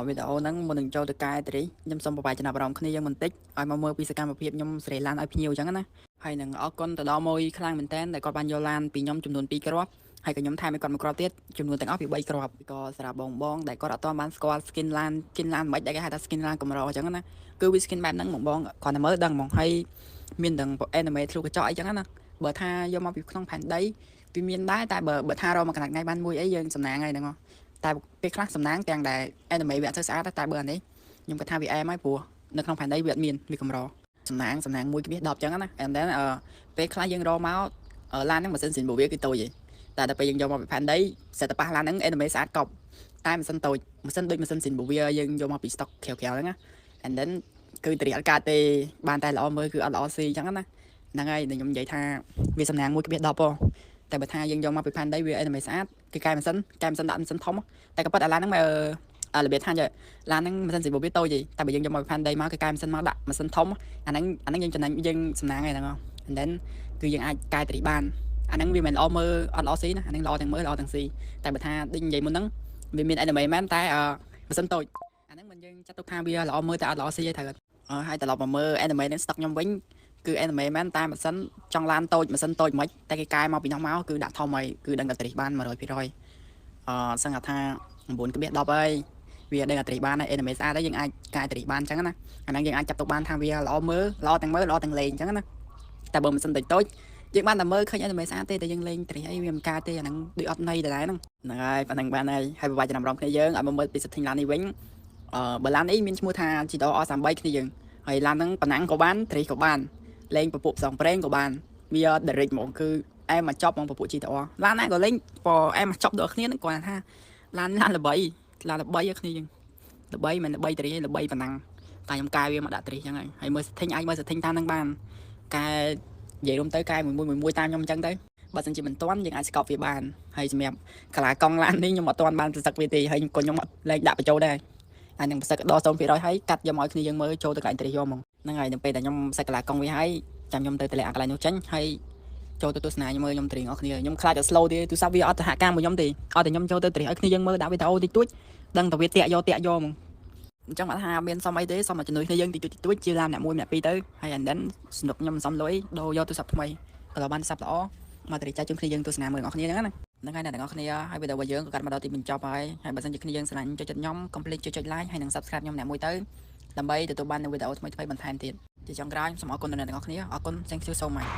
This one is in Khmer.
វីដេអូហ្នឹងមុននឹងចូលទៅកែទៅនេះខ្ញុំសូមប្របាយចំណាប់អារម្មណ៍គ្នាយើងបន្តិចឲ្យមកមើលពីសកម្មភាពខ្ញុំសេរីឡានឲ្យភ្ញៀវអញ្ចឹងណាហើយនឹងអរគុណទៅដល់មួយខ្លាំងមែនតើដែលគាត់បានយកឡានពីខ្ញុំចំនួន2គ្រាប់ហើយក៏ខ្ញុំថែមឲ្យគាត់មួយគ្រាប់ទៀតចំនួនទាំងអស់ពី3គ្រាប់ក៏សម្រាប់បងដែលគាត់អត់ទាន់បានស្គាល់ skin ឡានមិនដែលគេហៅថា skin ឡានកម្រអញ្ចឹងណាគឺវា skin បែបហ្នឹងបងគាត់តែមើលដឹងហ្មងហើយមានទាំង anime ធ្លុះកញ្ចក់អីចឹងណាបើថាយកមកពីក្នុងផែនដីវាមានដែរតែបើថារកមកកណ្ដាលថ្ងៃបានមួយអីយើងសំណាងហើយហ្នឹងតែពេលខ្លះសំណាងទាំងដែល anime វាអត់ទៅស្អាតតែបើអានេះខ្ញុំគិតថាវាអែមហើយព្រោះនៅក្នុងផែនដីវាអត់មានវាកម្រសំណាង1គ្មាន10ចឹងណា and then ពេលខ្លះយើងរកមកឡានហ្នឹងម៉ាស៊ីនស៊ីនរបស់វាគឺតូចឯងតែដល់ពេលយើងយកមកពីផែនដីសេតតែប៉ះឡានហ្នឹង anime ស្អាតកប់តែម៉ាស៊ីនតូចម៉ាស៊ីនដូចម៉ាស៊ីនស៊ីនរបស់វាយើងយកមកពី stock ក្រៅហ្នឹងណា and then គឺតរីអត់កើតទេបានតែល្អមើលគឺអត់ល្អស៊ីចឹងណាហ្នឹងហើយខ្ញុំនិយាយថាវាសំណាង1គ្មាន10តែបើថាយើងយកមកពីផែនដីវា anime ស្អាតគឺកែម៉ាស៊ីនដាក់ម៉ាស៊ីនធំតែក៏ប៉ិតអាឡានហ្នឹងរបៀបថាឡានហ្នឹងម៉ាស៊ីនស៊ីបវាតូចទេតែបើយើងយកមកផែនដីមកគឺកែម៉ាស៊ីនមកដាក់ម៉ាស៊ីនធំអាហ្នឹងយើងចំណេញយើងសំណាងហើយហ្នឹង and then គឺយើងអាចកែតរីបានអាហ្នឹងវាមិនល្អមើលអត់ល្អស៊ីណាអាហ្នឹងល្អទាំងមើលល្អទាំងស៊ីតែបើថាដូចនិយាយមុនហ្នឹងវាមាន anime មែនតែម៉ាស៊ីនតូចអាហ្នឹងមិនយើងចាត់ទុកថាវាល្អមើលតែអត់ល្អស៊ីទេត្រូវហើយត្រឡប់មកមើល anime ហ្នឹង stock ខ្ញុំវិញគឺ anime មែនតែម៉ាស៊ីនចង់ឡានតូចម៉ាស៊ីនតូចមិនតែគេកែមកពីនោះមកគឺដាក់ធំហើយគឺដឹងតែត្រីបាន 100% សឹងថា9គ្មាន10ហើយវាដឹងតែត្រីបានហើយ anime ស្អាតហើយយើងអាចកែត្រីបានអញ្ចឹងណាអាហ្នឹងយើងអាចចាប់ទុកបានថាវាល្អមើលល្អទាំងមើលល្អទាំងលេងអញ្ចឹងណាតែបើម៉ាស៊ីនតូចយើងបានតែមើលឃើញ anime ស្អាតទេតែយើងលេងត្រីអីវាមិនកើតទេអាហ្នឹងដូចអត់ន័យដែរហ្នឹងហើយប៉ណ្ណឹងបានហើយប្រហែលចំណាំរំគ្នាយើងឲ្យមកមើលពីសិទ្ធិឡាននេះវិញបើឡាននេះមានឈ្មោះថា GTO R33 គ្នាយើងហើយឡានហ្នឹងប៉ណ្ណឹងក៏បានត្រីក៏បានលេងពពុះផ្សងប្រេងក៏បានវា direct ហ្មងគឺអែមមកចប់ហ្មងពពុះ GTR ឡានណាក៏លេងបើអែមមកចប់ដល់គ្នាហ្នឹងគាត់ថាឡានល្បីគ្នាយើងល្បីមិនល្បីត្រីល្បីប៉ុណ្ណឹងតែខ្ញុំកែវាមកដាក់ត្រីចឹងហើយមើល setting អាចមើល setting តាមហ្នឹងបានកែនិយាយរួមទៅកែមួយតាមខ្ញុំអញ្ចឹងទៅបើសិនជាមិនទាន់យើងអាចស្កប់វាបានហើយសម្រាប់កាឡាកង់ឡាននេះខ្ញុំអត់ទាន់បានប្រសឹកវាទេហើយខ្ញុំអត់លេងដាក់បញ្ចូលដែរហើយនឹងប្រសឹកដល់ 0% ហើយកាត់យកមកឲ្យគ្នាយើងមើលចូលទៅកន្លែងត្រីយកហ្មងហ្នឹងហើយដល់ពេលតែខ្ញុំសេះកាឡាកង់វាហើយចាំខ្ញុំទៅលាក់កន្លែងនោះចេញហើយចូលទៅទស្សនាខ្ញុំមើលខ្ញុំត្រីអស់គ្នាខ្ញុំខ្លាចតែ slow ទេទូរស័ព្ទវាអត់សហការមួយខ្ញុំទេអត់តែខ្ញុំចូលទៅត្រីឲ្យគ្នាយើងមើលដាក់វីដេអូតិចតួចដឹងតែវាតាក់យកហ្មងអញ្ចឹងអត់ថាមានសមអីទេសមតែជំនួយគ្នាយើងតិចតួចជាឡានអ្នក1អ្នក2ទៅហើយ and then ស្នុកខ្ញុំសំលុយដូរយកទូរស័ព្ទថ្មីក៏បានទូរស័ព្ទល្អមកត្រីចាច់ជុំគ្នាយើងទស្សនាមើលអ្នកគ្នាហ្នឹងណាហ្នឹងហើយអ្នកទាំងអស់គ្នាហើយវីដេអូយើងក៏កាត់មកដល់ទីបញ្ចប់ហើយបើសិនជាគ្នាយើងស្រឡាញ់ចូលចិត្តខ្ញុំកុំភ្លេចចុច like ហើយនិង subscribe ខ្ញុំអ្នកមួយទៅដើម្បីទទួលបាននូវវីដេអូថ្មីបន្ថែមទៀតជាចុងក្រោយសូមអរគុណដល់អ្នកទាំងអស់គ្នាអរគុណ thank you so much